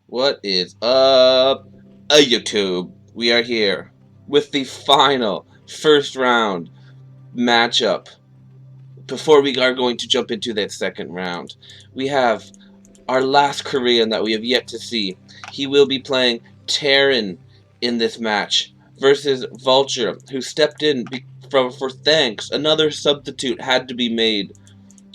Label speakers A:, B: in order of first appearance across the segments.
A: What is up, YouTube? We are here with the final first round matchup. Before we are going to jump into that second round, we have our last Korean that we have yet to see. He will be playing Chealyn in this match versus Vulture, who stepped in for thanks. Another substitute had to be made.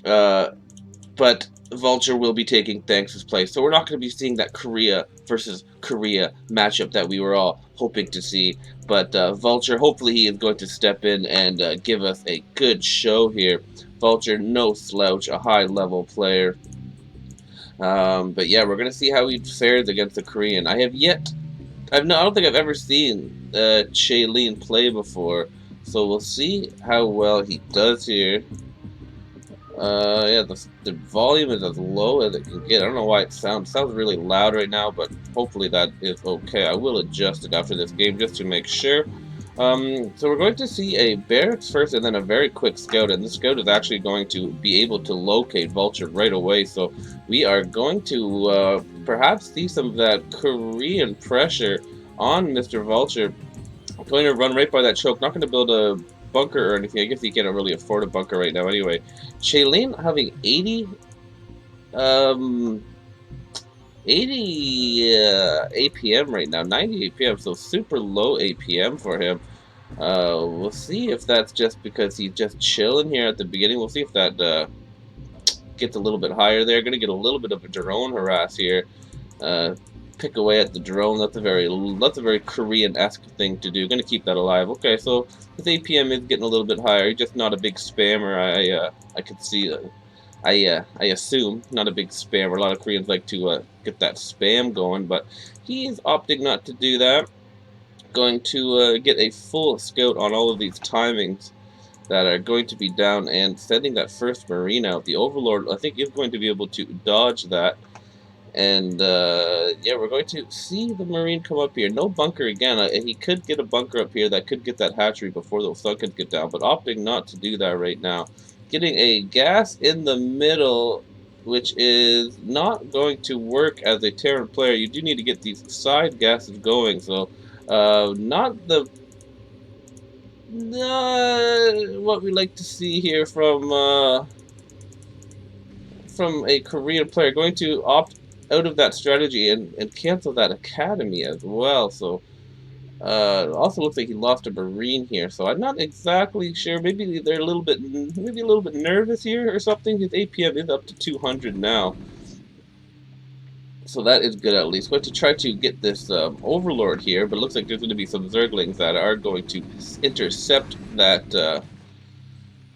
A: But Vulture will be taking Thanks' place. So we're not going to be seeing that Korea versus Korea matchup that we were all hoping to see. But Vulture, hopefully he is going to step in and give us a good show here. Vulture, no slouch, a high-level player. But yeah, we're going to see how he fares against the Korean. I don't think I've ever seen Chealyn play before. So we'll see how well he does here. Yeah, the volume is as low as it can get. I don't know why it sounds really loud right now, but hopefully that is okay. I will adjust it after this game just to make sure. So we're going to see a barracks first and then a very quick scout, and this scout is actually going to be able to locate Vulture right away, so we are going to perhaps see some of that Korean pressure on Mr. Vulture. I'm going to run right by that choke, not going to build a bunker or anything. I guess he can't really afford a bunker right now anyway. Chealyn having 80 APM right now, 90 APM, so super low APM for him. We'll see if that's just because he's just chilling here at the beginning. We'll see if that gets a little bit higher there. Gonna get a little bit of a drone harass here. Pick away at the drone. That's a very Korean-esque thing to do. Gonna keep that alive. Okay, so his APM is getting a little bit higher. He's just not a big spammer. I could see. I assume not a big spammer. A lot of Koreans like to get that spam going, but he's opting not to do that. Going to get a full scout on all of these timings that are going to be down and sending that first Marine out. The Overlord, I think, is going to be able to dodge that. And yeah, we're going to see the Marine come up here. No bunker again. He could get a bunker up here that could get that hatchery before those Sunkens get down, but opting not to do that right now. Getting a gas in the middle, which is not going to work as a Terran player. You do need to get these side gases going, so not the what we like to see here from a Korean player. Going to opt out of that strategy and cancel that academy as well. So it also looks like he lost a Marine here. So I'm not exactly sure. Maybe they're a little bit nervous here or something. His APM is up to 200 now. So that is good at least. Going to try to get this Overlord here, but it looks like there's going to be some Zerglings that are going to intercept that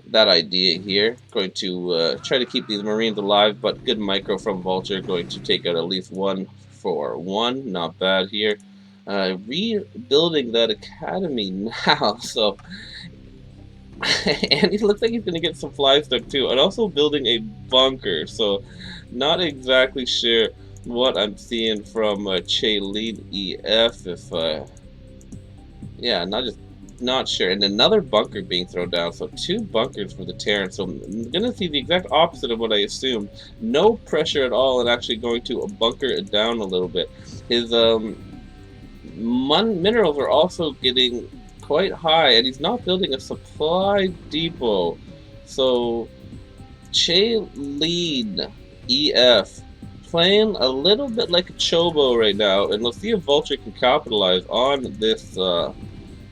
A: that idea here. Going to try to keep these Marines alive, but good micro from Vulture. Going to take out at least 1 for 1. Not bad here. Rebuilding that academy now, so and he looks like he's going to get some fly stuck too, and also building a bunker, so not exactly sure what I'm seeing from Chealyn EF. If yeah, not sure. And another bunker being thrown down, so 2 bunkers for the Terran. So I'm gonna see the exact opposite of what I assumed. No pressure at all, and actually going to bunker it down a little bit. His minerals are also getting quite high, and he's not building a supply depot. So Chealyn EF playing a little bit like a Chobo right now, and let's see if Vulture can capitalize on this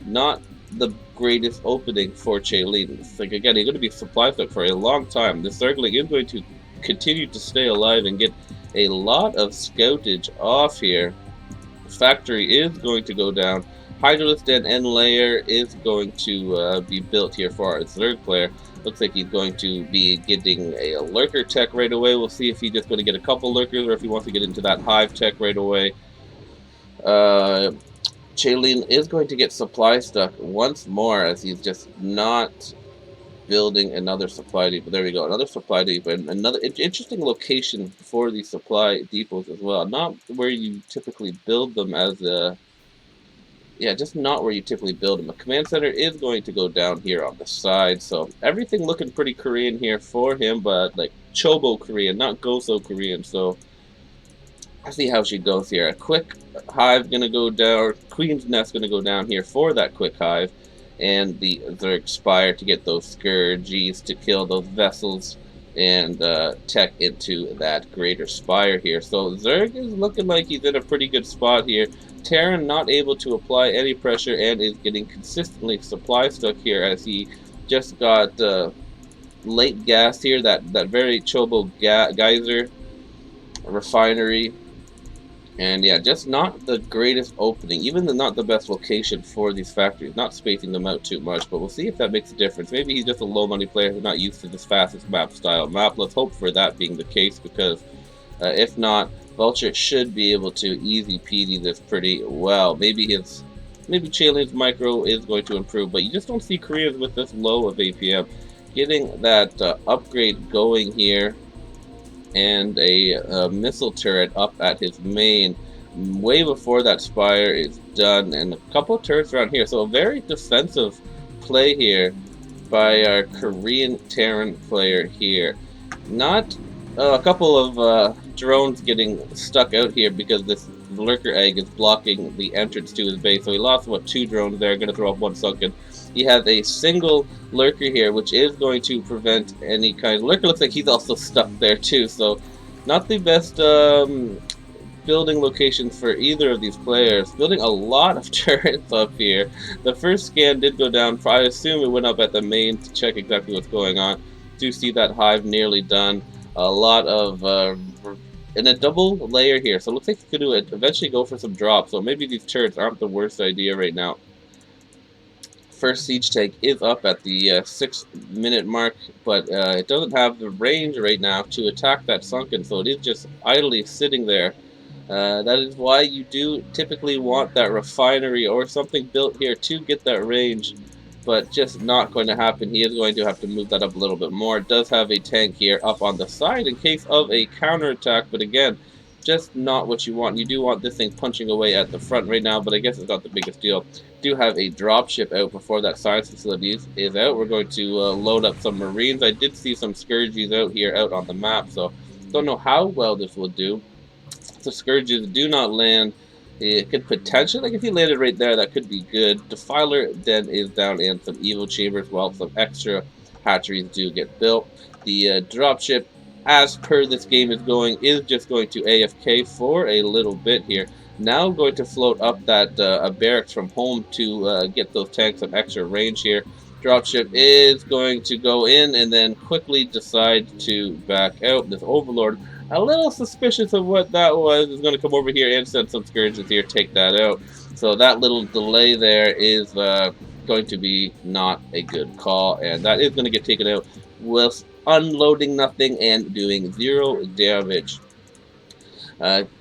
A: not the greatest opening for Chealyn. It's like, again, he's going to be supply stuck for a long time. This Zergling is going to continue to stay alive and get a lot of scoutage off here. Factory is going to go down. Hydralisk Den end layer is going to be built here for our Zerg player. Looks like he's going to be getting a lurker tech right away. We'll see if he's just going to get a couple lurkers or if he wants to get into that hive tech right away. Chealyn is going to get supply stuck once more as he's just not building another supply depot. There we go, another supply depot. And another interesting location for these supply depots as well. Not where you typically build them as yeah, just not where you typically build them. A command center is going to go down here on the side, so everything looking pretty Korean here for him, but like Chobo Korean, not Goso Korean. So let's see how she goes here. A quick hive gonna go down, or queen's nest gonna go down here for that quick hive, and the Zerg Spire to get those Scourges to kill those vessels and tech into that greater spire here. So Zerg is looking like he's in a pretty good spot here. Terran not able to apply any pressure and is getting consistently supply stuck here as he just got late gas here. That very Chobo geyser refinery. And yeah, just not the greatest opening, even not the best location for these factories, not spacing them out too much, but we'll see if that makes a difference. Maybe he's just a low money player who's not used to this fastest map style map. Let's hope for that being the case, because if not, Vulture should be able to easy peasy this pretty well. Maybe Chaelyn's micro is going to improve, but you just don't see Koreans with this low of APM. Getting that upgrade going here, and a missile turret up at his main way before that spire is done, and a couple turrets around here. So a very defensive play here by our Korean Terran player here. Not a couple of drones getting stuck out here because this lurker egg is blocking the entrance to his base. So he lost, what, 2 drones there, going to throw off 1 sunken. He has a single lurker here, which is going to prevent any kind of lurker. Looks like he's also stuck there too, so not the best building locations for either of these players. Building a lot of turrets up here. The first scan did go down. I assume it went up at the main to check exactly what's going on. Do see that hive nearly done. A lot of and a double layer here, so it looks like he could do it. Eventually go for some drops. So maybe these turrets aren't the worst idea right now. First siege tank is up at the 6-minute mark, but it doesn't have the range right now to attack that sunken, so it is just idly sitting there. That is why you do typically want that refinery or something built here to get that range, but just not going to happen. He is going to have to move that up a little bit more. It does have a tank here up on the side in case of a counterattack, but again, just not what you want. You do want this thing punching away at the front right now, but I guess it's not the biggest deal. Do have a dropship out before that science facility is out. We're going to load up some Marines. I did see some Scourges out here out on the map, so don't know how well this will do. The Scourges do not land. It could potentially, like if he landed right there, that could be good. Defiler then is down, and some evil chambers, while some extra hatcheries do get built. The dropship, as per this game is going, is just going to AFK for a little bit here. Now going to float up that barracks from home to get those tanks some extra range here. Dropship is going to go in and then quickly decide to back out. This Overlord, a little suspicious of what that was, is going to come over here and send some Scourges here, take that out. So that little delay there is going to be not a good call, and that is going to get taken out whilst unloading nothing and doing 0 damage.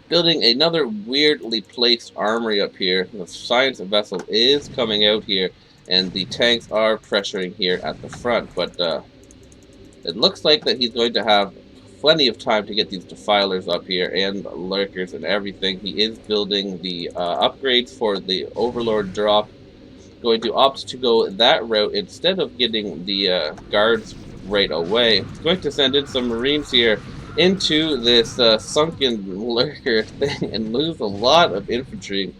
A: Building another weirdly placed armory up here. The science vessel is coming out here, and the tanks are pressuring here at the front, but it looks like that he's going to have plenty of time to get these defilers up here and lurkers and everything. He is building the upgrades for the Overlord drop. Going to opt to go that route instead of getting the guards right away. He's going to send in some Marines here into this sunken lurker thing and lose a lot of infantry.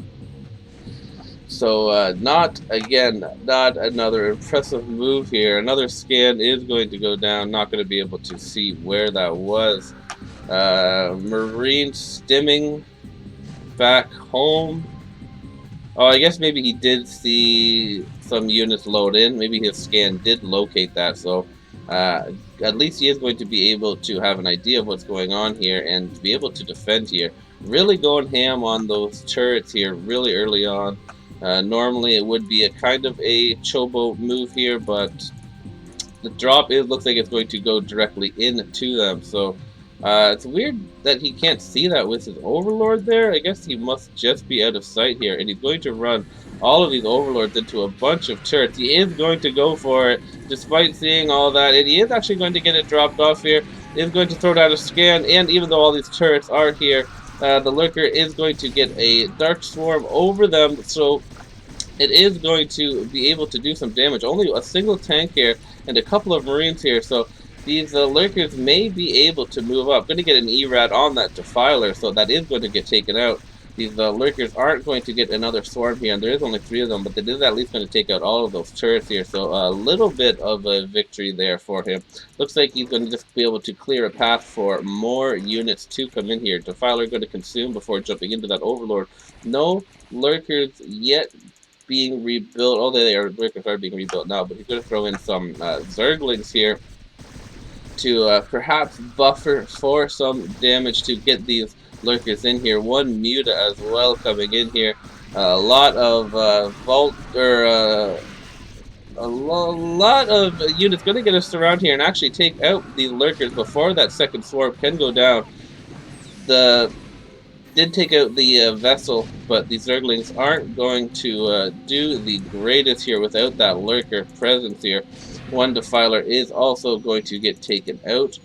A: So not another impressive move here. Another scan is going to go down. Not going to be able to see where that was. Marine stimming back home. Oh, I guess maybe he did see some units load in. Maybe his scan did locate that. So at least he is going to be able to have an idea of what's going on here and be able to defend here. Really going ham on those turrets here really early on. Normally it would be a kind of a Chobo move here, but the drop looks like it's going to go directly into them. So it's weird that he can't see that with his Overlord there. I guess he must just be out of sight here, and he's going to run all of these Overlords into a bunch of turrets. He is going to go for it, despite seeing all that, and he is actually going to get it dropped off here. He is going to throw down a scan, and even though all these turrets are here, the Lurker is going to get a Dark Swarm over them, so it is going to be able to do some damage. Only a single tank here and a couple of Marines here, so these lurkers may be able to move up. Going to get an E-Rad on that Defiler, so that is going to get taken out. These lurkers aren't going to get another swarm here, and there is only 3 of them, but it is at least going to take out all of those turrets here, so a little bit of a victory there for him. Looks like he's going to just be able to clear a path for more units to come in here. Defiler going to consume before jumping into that Overlord. No lurkers yet being rebuilt. Oh, they are lurkers are being rebuilt now, but he's going to throw in some Zerglings here to perhaps buffer for some damage to get these lurkers in here. One Muta as well coming in here. A lot of a lot of units going to get us around here and actually take out these lurkers before that second swarm can go down. The did take out the vessel, but the Zerglings aren't going to do the greatest here without that lurker presence here. One Defiler is also going to get taken out,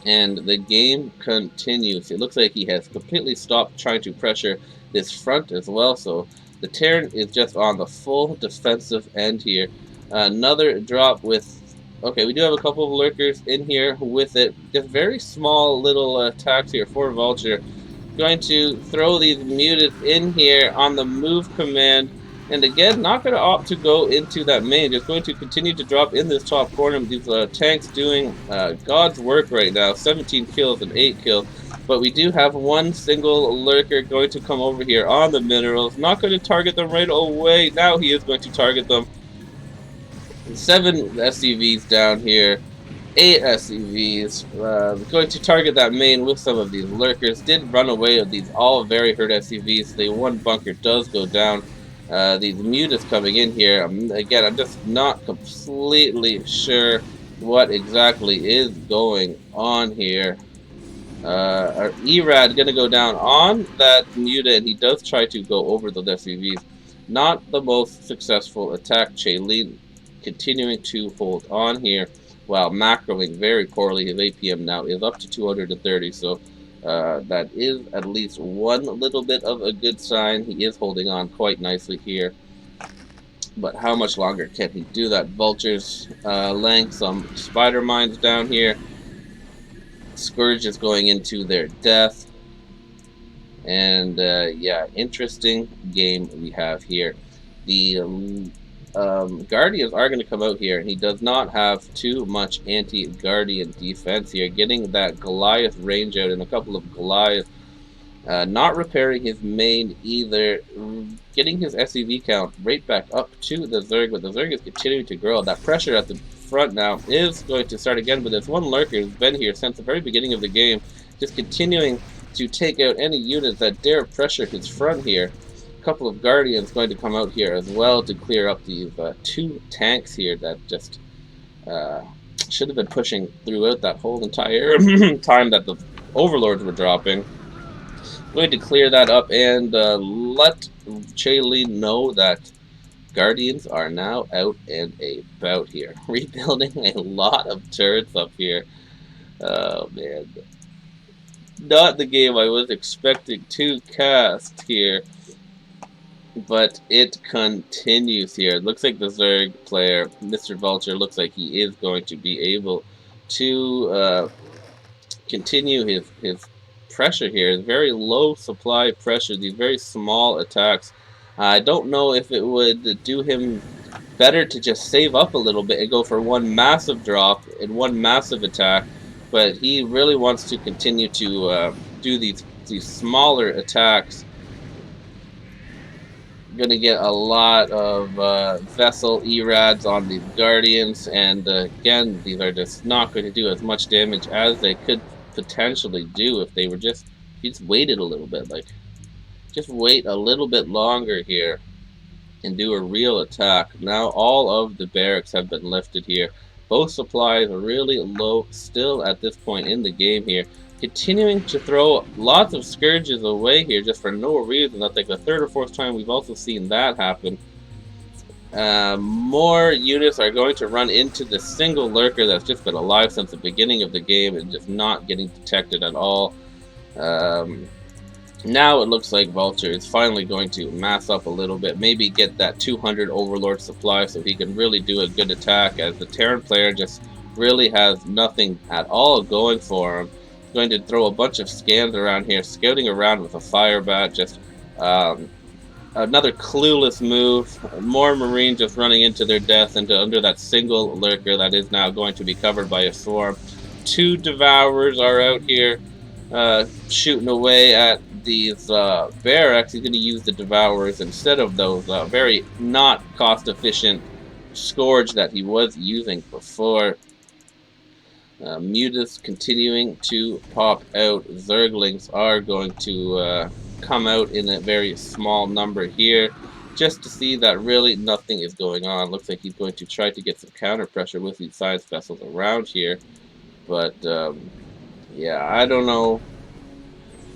A: and the game continues. It looks like he has completely stopped trying to pressure this front as well, so the Terran is just on the full defensive end here. Another drop with... Okay, we do have a couple of lurkers in here with it. Just very small little attacks here for Vulture. Going to throw these muted in here on the move command, and again not going to opt to go into that main, just going to continue to drop in this top corner. These tanks doing God's work right now. 17 kills and 8 kills, but we do have one single lurker going to come over here on the minerals. Not going to target them right away. Now he is going to target them. 7 SCVs down here. 8 SCVs, going to target that main with some of these lurkers. Did run away with these all very hurt SCVs. The one bunker does go down. These mutas coming in here. Again, I'm just not completely sure what exactly is going on here. Our E-Rad going to go down on that muta, and he does try to go over those SCVs. Not the most successful attack. Chealyn continuing to hold on here, while macroing very poorly. His APM now is up to 230, so that is at least one little bit of a good sign. He is holding on quite nicely here, but how much longer can he do that? Vultures laying some spider mines down here. Scourge is going into their death, and yeah, interesting game we have here. The Guardians are going to come out here, and he does not have too much anti-Guardian defense here. Getting that Goliath range out and a couple of Goliaths. Not repairing his main either. Getting his SCV count right back up to the Zerg, but the Zerg is continuing to grow. That pressure at the front now is going to start again, but this one lurker has been here since the very beginning of the game, just continuing to take out any units that dare pressure his front here. Couple of Guardians going to come out here as well to clear up these 2 tanks here that just should have been pushing throughout that whole entire time that the Overlords were dropping. Going to clear that up and let Chealyn know that Guardians are now out and about here. Rebuilding a lot of turrets up here. Oh man. Not the game I was expecting to cast here. But it continues here. It looks like the Zerg player, Mr. Vulture, looks like he is going to be able to continue his pressure here. His very low supply pressure, these very small attacks. I don't know if it would do him better to just save up a little bit and go for one massive drop and one massive attack, but he really wants to continue to do these smaller attacks. Gonna get a lot of vessel E-Rads on these Guardians, and again, these are just not going to do as much damage as they could potentially do if they were just waited a little bit. Like, just wait a little bit longer here and do a real attack. Now all of the barracks have been lifted here. Both supplies are really low still at this point in the game here. Continuing to throw lots of Scourges away here just for no reason. I think the 3rd or 4th time we've also seen that happen. More units are going to run into the single lurker that's just been alive since the beginning of the game and just not getting detected at all. Now it looks like Vulture is finally going to mass up a little bit, maybe get that 200 Overlord supply so he can really do a good attack, as the Terran player just really has nothing at all going for him. He's going to throw a bunch of scans around here, scouting around with a fire bat, just um, another clueless move. More Marines just running into their death into under that single lurker that is now going to be covered by a swarm. Two Devourers are out here shooting away at these barracks. He's going to use the Devourers instead of those very not cost efficient Scourge that he was using before. Mutas continuing to pop out. Zerglings are going to come out in a very small number here, just to see that really nothing is going on. Looks like he's going to try to get some counter pressure with these science vessels around here, but yeah, I don't know.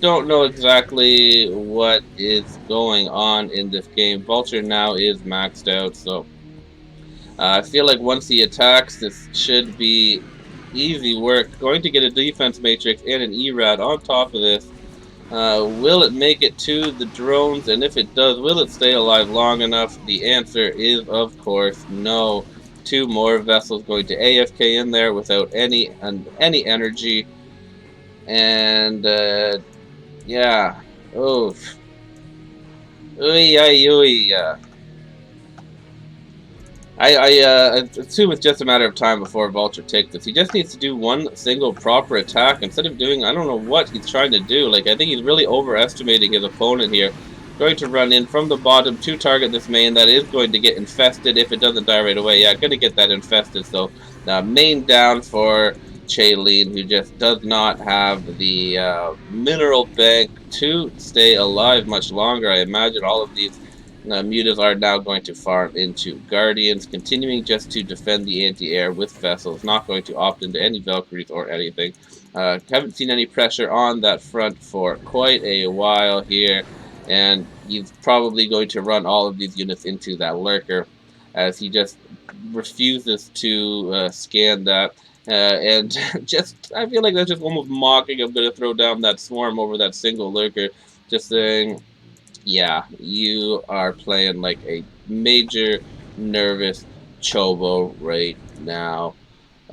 A: Don't know exactly what is going on in this game. Vulture now is maxed out, so I feel like once he attacks, this should be easy work. Going to get a defense matrix and an ERAD on top of this. Will it make it to the drones? And if it does, will it stay alive long enough? The answer is, of course, no. Two more vessels going to AFK in there without any energy. And, yeah. Oof. Ooey, ooey. I assume it's just a matter of time before Vulture takes this. He just needs to do one single proper attack instead of doing, I don't know what he's trying to do. Like, I think he's really overestimating his opponent here. Going to run in from the bottom to target this main that is going to get infested if it doesn't die right away. Yeah, going to get that infested. So, main down for Chealyn, who just does not have the mineral bank to stay alive much longer. I imagine all of these mutas are now going to farm into Guardians, continuing just to defend the anti-air with vessels, not going to opt into any Valkyries or anything. Haven't seen any pressure on that front for quite a while here, and he's probably going to run all of these units into that lurker, as he just refuses to scan that. And just, I feel like that's just almost mocking. I'm going to throw down that swarm over that single lurker, just saying, yeah, you are playing like a major nervous chobo right now.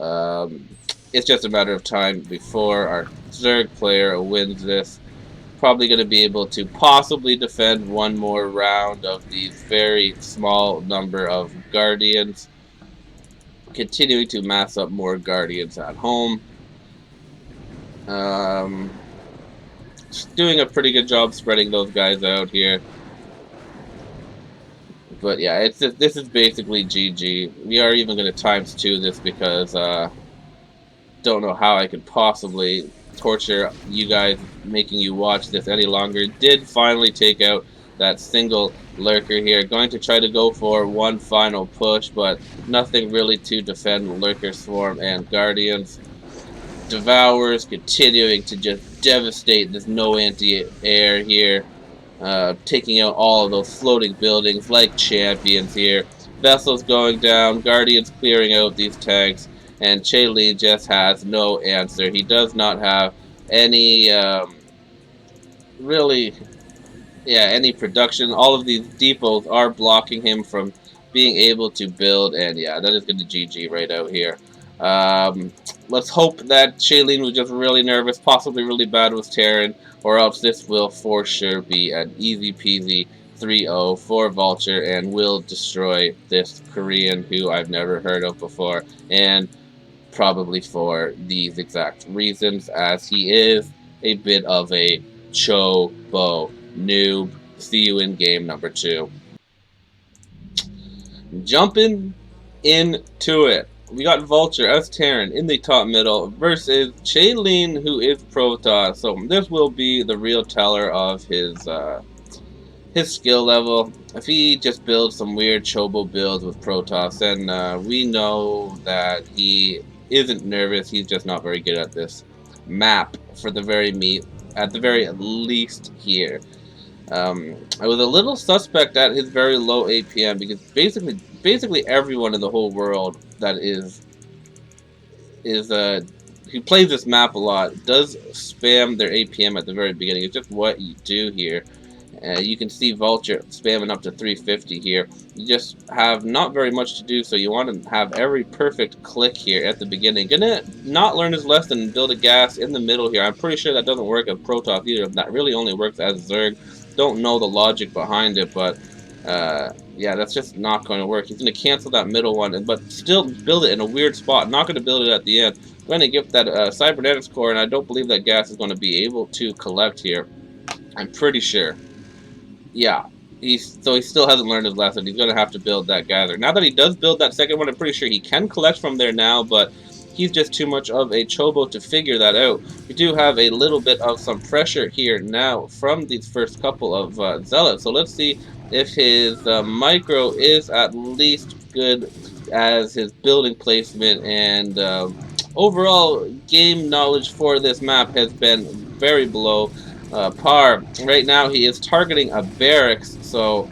A: Um, it's just a matter of time before our Zerg player wins this. Probably going to be able to possibly defend one more round of these very small number of Guardians. Continuing to mass up more Guardians at home. Doing a pretty good job spreading those guys out here. But yeah, it's just, this is basically GG. We are even going to ×2 this because don't know how I could possibly torture you guys making you watch this any longer. Did finally take out that single lurker here. Going to try to go for one final push, but nothing really to defend Lurker Swarm and Guardians. Devourers continuing to just devastate this no anti-air here. Taking out all of those floating buildings like champions here. Vessels going down, Guardians clearing out these tanks, and Chealyn just has no answer. He does not have any, really, yeah, any production. All of these depots are blocking him from being able to build, and yeah, that is going to GG right out here. Let's hope that Chealyn was just really nervous, possibly really bad with Terran, or else this will for sure be an easy peasy 3-0 for Vulture and will destroy this Korean who I've never heard of before, and probably for these exact reasons, as he is a bit of a chobo noob. See you in game number 2. Jumping into it. We got Vulture as Terran in the top middle versus Chealyn, who is Protoss. So this will be the real teller of his skill level. If he just builds some weird chobo builds with Protoss, then we know that he isn't nervous. He's just not very good at this map for the very least here. I was a little suspect at his very low APM because basically everyone in the whole world that is he plays this map a lot, does spam their APM at the very beginning. It's just what you do here. You can see Vulture spamming up to 350 here. You just have not very much to do, so you want to have every perfect click here at the beginning. Gonna not learn his lesson and build a gas in the middle here. I'm pretty sure that doesn't work as Protoss either. That really only works as Zerg. Don't know the logic behind it, but yeah, that's just not going to work. He's going to cancel that middle one, but still build it in a weird spot. Not going to build it at the end. Going to give that cybernetics core, and I don't believe that gas is going to be able to collect here. I'm pretty sure. Yeah, he still hasn't learned his lesson. He's gonna have to build that gather. Now that he does build that second one, I'm pretty sure he can collect from there now, but he's just too much of a chobo to figure that out. We do have a little bit of some pressure here now from these first couple of zealots. So let's see if his micro is at least good as his building placement, and overall game knowledge for this map has been very below par. Right now he is targeting a barracks, so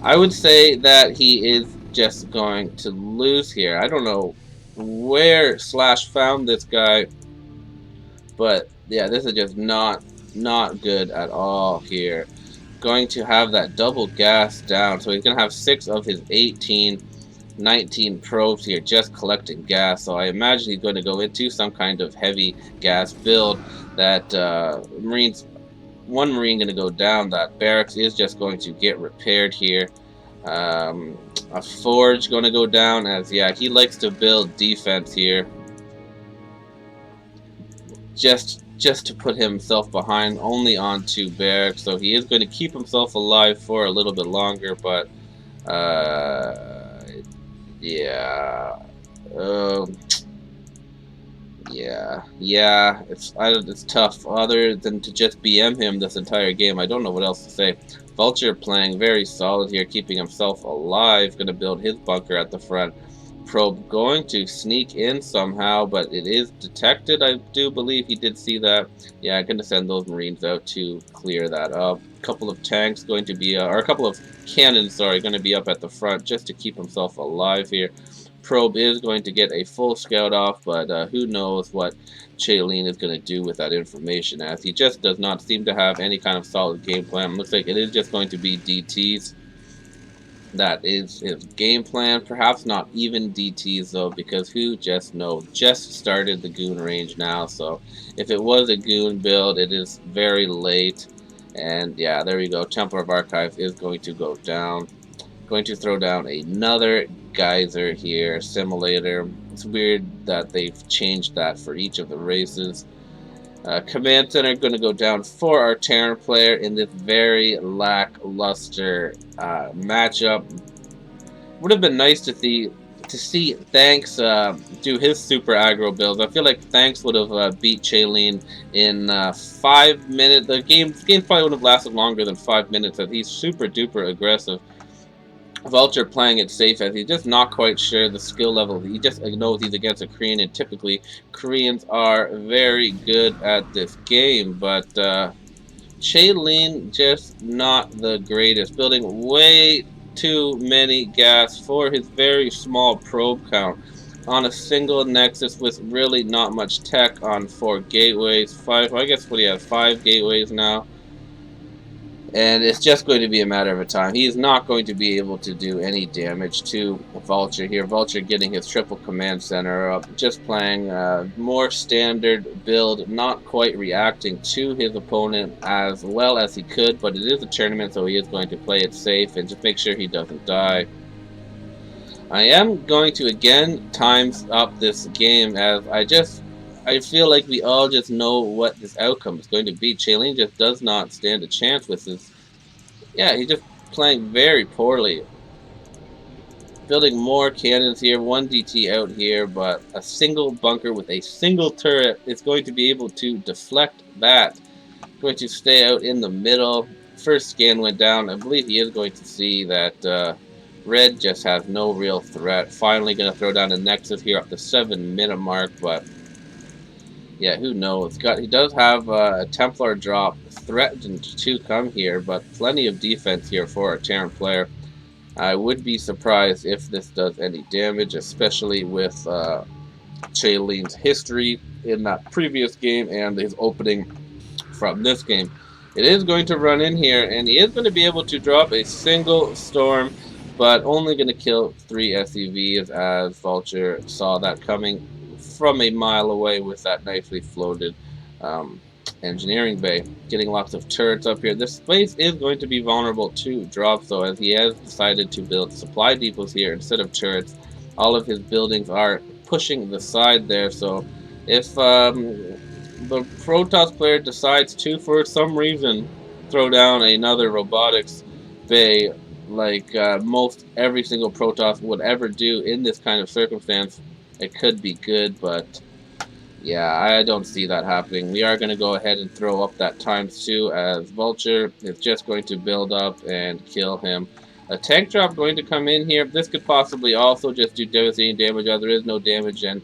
A: I would say that he is just going to lose here. I don't know where Slash found this guy, but yeah, this is just not good at all here. Going to have that double gas down, so he's going to have 6 of his 19 probes here just collecting gas. So I imagine he's going to go into some kind of heavy gas build. That one Marine going to go down. That barracks is just going to get repaired here. A forge going to go down, as yeah, he likes to build defense here. Just to put himself behind only on 2 barracks, so he is going to keep himself alive for a little bit longer, but yeah, yeah, it's tough. Other than to just BM him this entire game, I don't know what else to say. Vulture playing very solid here, keeping himself alive. Going to build his bunker at the front. Probe going to sneak in somehow, but it is detected. I do believe he did see that. Yeah, I'm going to send those Marines out to clear that up. A couple of tanks going to be, or a couple of cannons, sorry, going to be up at the front just to keep himself alive here. Probe is going to get a full scout off, but who knows what Chealyn is going to do with that information, as he just does not seem to have any kind of solid game plan. Looks like it is just going to be DTs. That is his game plan. Perhaps not even DTs though, because who just knows? Just started the goon range now, so if it was a goon build, it is very late. And yeah, there we go. Templar of Archive is going to go down. Going to throw down another geyser here, simulator. It's weird that they've changed that for each of the races. Command Center going to go down for our Terran player in this very lackluster matchup. Would have been nice to see Thanks do his super aggro builds. I feel like Thanks would have beat Chaelyn in 5 minutes. The game probably would have lasted longer than 5 minutes, as he's super duper aggressive. Vulture playing it safe, as he's just not quite sure the skill level. He just knows he's against a Korean, and typically Koreans are very good at this game, but Chealyn just not the greatest, building way too many gas for his very small probe count on a single nexus with really not much tech on 4 gateways. 5, I guess what he has, 5 gateways now. And it's just going to be a matter of time. He is not going to be able to do any damage to Vulture here. Vulture getting his triple command center up, just playing more standard build, not quite reacting to his opponent as well as he could, but it is a tournament, so he is going to play it safe and just make sure he doesn't die. I am going to again times up this game, as I feel like we all just know what this outcome is going to be. Chealyn just does not stand a chance with this. Yeah, he's just playing very poorly. Building more cannons here, 1 DT out here, but a single bunker with a single turret is going to be able to deflect that. Going to stay out in the middle. First scan went down. I believe he is going to see that Red just has no real threat. Finally going to throw down a Nexus here at the 7-minute mark, but yeah, who knows? He does have a Templar drop threatened to come here, but plenty of defense here for a Terran player. I would be surprised if this does any damage, especially with Chaelyn's history in that previous game and his opening from this game. It is going to run in here, and he is going to be able to drop a single storm, but only going to kill 3 SCVs, as Vulture saw that coming from a mile away with that nicely floated um, engineering bay. Getting lots of turrets up here. This space is going to be vulnerable to drops, though, as he has decided to build supply depots here instead of turrets. All of his buildings are pushing the side there, so if the Protoss player decides to, for some reason, throw down another robotics bay, like most every single Protoss would ever do in this kind of circumstance, it could be good, but yeah, I don't see that happening. We are going to go ahead and throw up that ×2, as Vulture is just going to build up and kill him. A tank drop going to come in here. This could possibly also just do devastating damage, as there is no damage and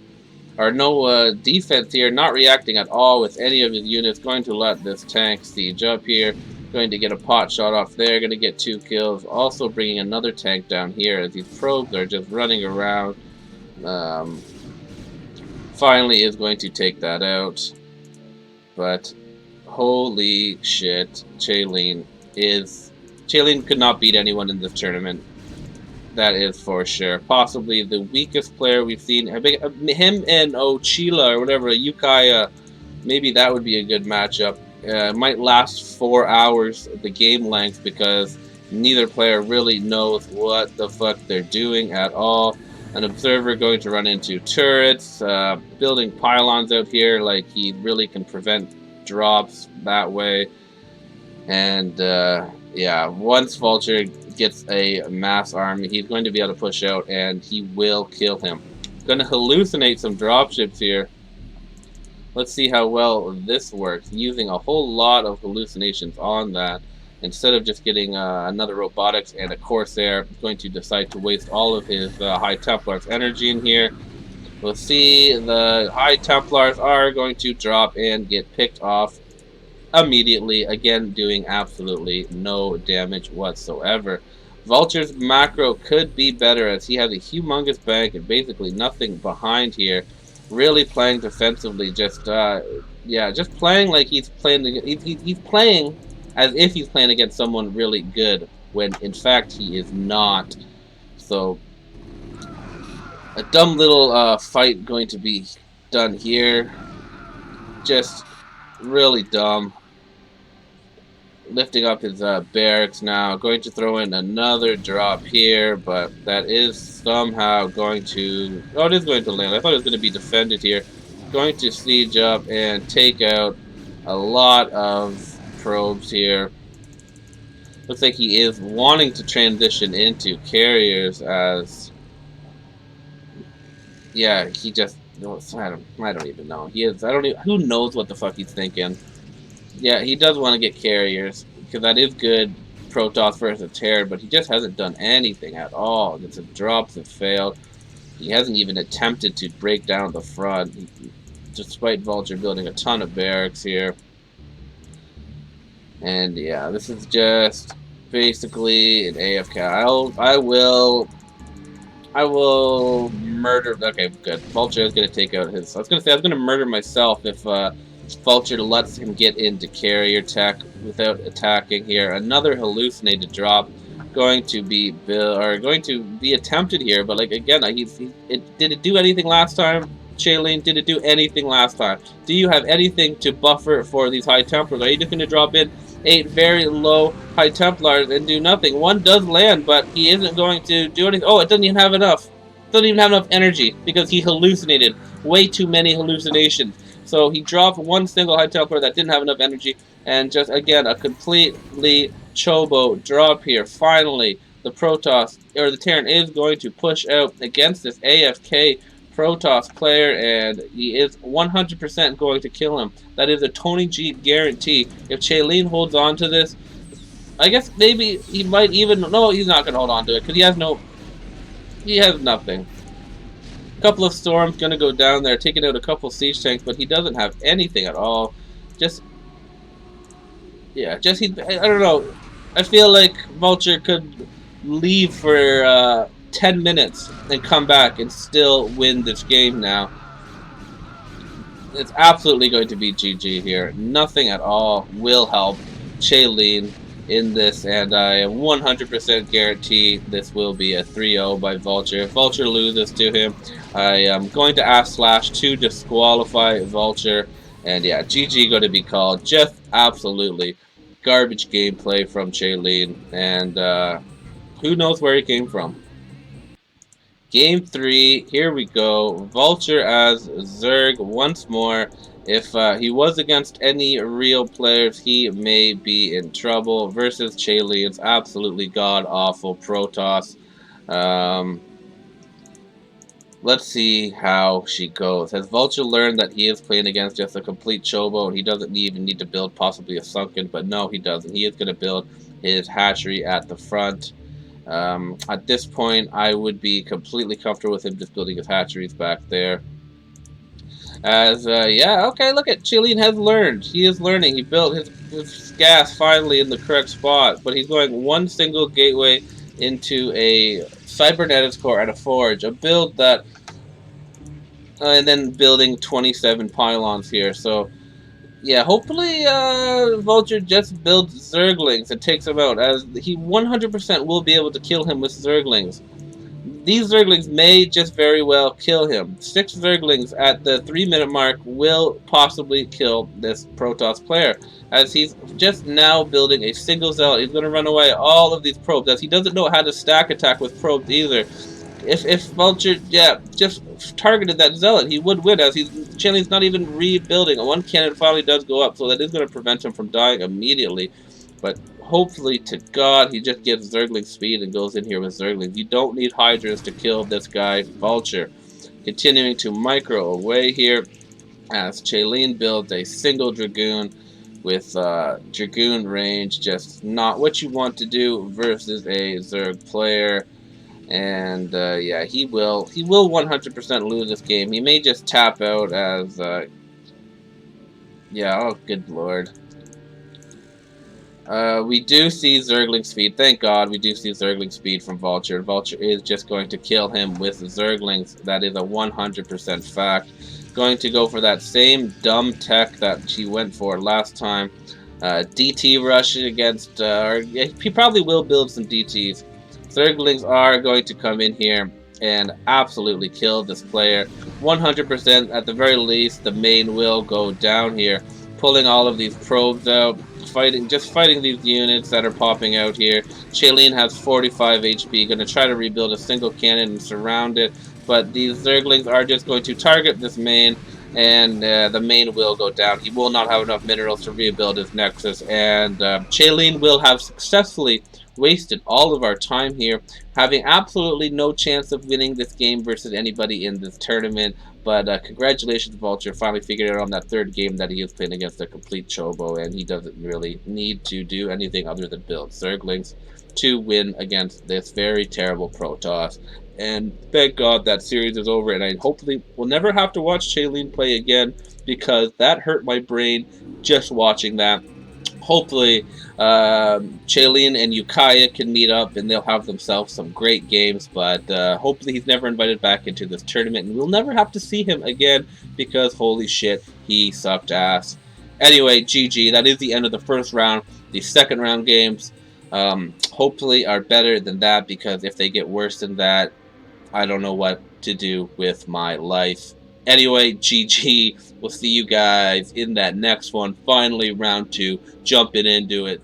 A: or no defense here, not reacting at all with any of his units, going to let this tank siege up here, going to get a pot shot off there, going to get 2 kills, also bringing another tank down here as these probes are just running around. Finally is going to take that out, but holy shit, Chealyn could not beat anyone in this tournament. That is for sure. Possibly the weakest player we've seen. Him and Chealyn or whatever, Yukaya, maybe that would be a good matchup. It might last 4 hours, the game length, because neither player really knows what the fuck they're doing at all. An observer going to run into turrets, building pylons out here, like he really can prevent drops that way. And yeah, once Vulture gets a mass army, he's going to be able to push out, and he will kill him. Going to hallucinate some dropships here. Let's see how well this works, using a whole lot of hallucinations on that. Instead of just getting another robotics and a Corsair, he's going to decide to waste all of his High Templars energy in here. We'll see the High Templars are going to drop and get picked off immediately, again doing absolutely no damage whatsoever. Vulture's macro could be better, as he has a humongous bank and basically nothing behind here. Really playing defensively, just playing like he's playing. He's playing as if he's playing against someone really good, when in fact he is not. So a dumb little fight going to be done here. Just really dumb. Lifting up his barracks now. Going to throw in another drop here, but that is somehow going to... Oh, it is going to land. I thought it was going to be defended here. Going to siege up and take out a lot of probes here. Looks like he is wanting to transition into carriers, as... Yeah, he just... I don't even know. He is... I don't even... Who knows what the fuck he's thinking? Yeah, he does want to get carriers, because that is good Protoss versus Terror, but he just hasn't done anything at all. The drops have failed. He hasn't even attempted to break down the front, despite Vulture building a ton of barracks here. And yeah, this is just basically an AFK. I will murder... Okay, good. Vulture is going to take out his... I was going to murder myself if Vulture lets him get into carrier tech without attacking here. Another hallucinated drop going to be attempted here, but like again, did it do anything last time? Chaelyn, did it do anything last time? Do you have anything to buffer for these High Templars? Are you just going to drop in 8 very low High Templars and do nothing? One does land, but he isn't going to do anything. Oh, it doesn't even have enough. Doesn't even have enough energy because he hallucinated. Way too many hallucinations. So he dropped one single High Templar that didn't have enough energy, and just again a completely chobo drop here. Finally, the Protoss or the Terran is going to push out against this AFK Protoss player, and he is 100% going to kill him. That is a Tony G guarantee. If Chealyn holds on to this, I guess maybe he might even... No, he's not going to hold on to it, because he has nothing. Couple of storms going to go down there, taking out a couple siege tanks, but he doesn't have anything at all. I don't know. I feel like Vulture could leave for 10 minutes and come back and still win this game now. it's absolutely going to be GG here. Nothing at all will help Chealyn in this, and I am 100% guarantee this will be a 3-0 by Vulture. If Vulture loses to him, I am going to ask Slash to disqualify Vulture, and yeah, GG going to be called. Just absolutely garbage gameplay from Chealyn, and who knows where he came from. Game 3, here we go. Vulture as Zerg once more. If he was against any real players, he may be in trouble. Versus Chaelyn, it's absolutely god-awful Protoss. Um, let's see how she goes. Has Vulture learned that he is playing against just a complete Chobo and he doesn't even need to build possibly a Sunken? But no, he doesn't. He is going to build his hatchery at the front. At this point, I would be completely comfortable with him just building his hatcheries back there. As, yeah, okay, look at Chealyn has learned. He is learning. He built his gas finally in the correct spot, but he's going one single gateway into a cybernetics core and a forge, a build that, and then building 27 pylons here. So, yeah, hopefully Vulture just builds Zerglings and takes him out, as he 100% will be able to kill him with Zerglings. These Zerglings may just very well kill him. 6 Zerglings at the 3-minute mark will possibly kill this Protoss player, as he's just now building a single Zealot. He's going to run away all of these probes, as he doesn't know how to stack attack with probes either. If Vulture, yeah, just targeted that Zealot, he would win, as Chealyn's not even rebuilding. One cannon finally does go up, so that is going to prevent him from dying immediately. But hopefully, to God, he just gives Zergling speed and goes in here with Zerglings. You don't need Hydras to kill this guy, Vulture. Continuing to micro away here, as Chaelyn builds a single Dragoon with Dragoon range, just not what you want to do versus a Zerg player. And yeah, he will 100% lose this game. He may just tap out as yeah, oh good lord. We do see Zergling speed. Thank God we do see Zergling speed from Vulture. Vulture is just going to kill him with Zerglings. That is a 100% fact. Going to go for that same dumb tech that she went for last time. DT rush against, he probably will build some DTs. Zerglings are going to come in here and absolutely kill this player. 100% at the very least, the main will go down here. Pulling all of these probes out. Fighting these units that are popping out here. Chealyn has 45 HP, going to try to rebuild a single cannon and surround it, but these Zerglings are just going to target this main, and the main will go down. He will not have enough minerals to rebuild his Nexus, and Chealyn will have successfully wasted all of our time here, having absolutely no chance of winning this game versus anybody in this tournament. But congratulations, Vulture. Finally figured out on that third game that he is playing against a complete Chobo, and he doesn't really need to do anything other than build Zerglings to win against this very terrible Protoss. And thank God that series is over, and I hopefully will never have to watch Chealyn play again, because that hurt my brain just watching that. Hopefully, Chealyn and Ukiah can meet up and they'll have themselves some great games, but hopefully he's never invited back into this tournament and we'll never have to see him again, because holy shit, he sucked ass. Anyway, GG, that is the end of the first round. The second round games hopefully are better than that, because if they get worse than that, I don't know what to do with my life. Anyway, GG. We'll see you guys in that next one. Finally, round 2. Jumping into it.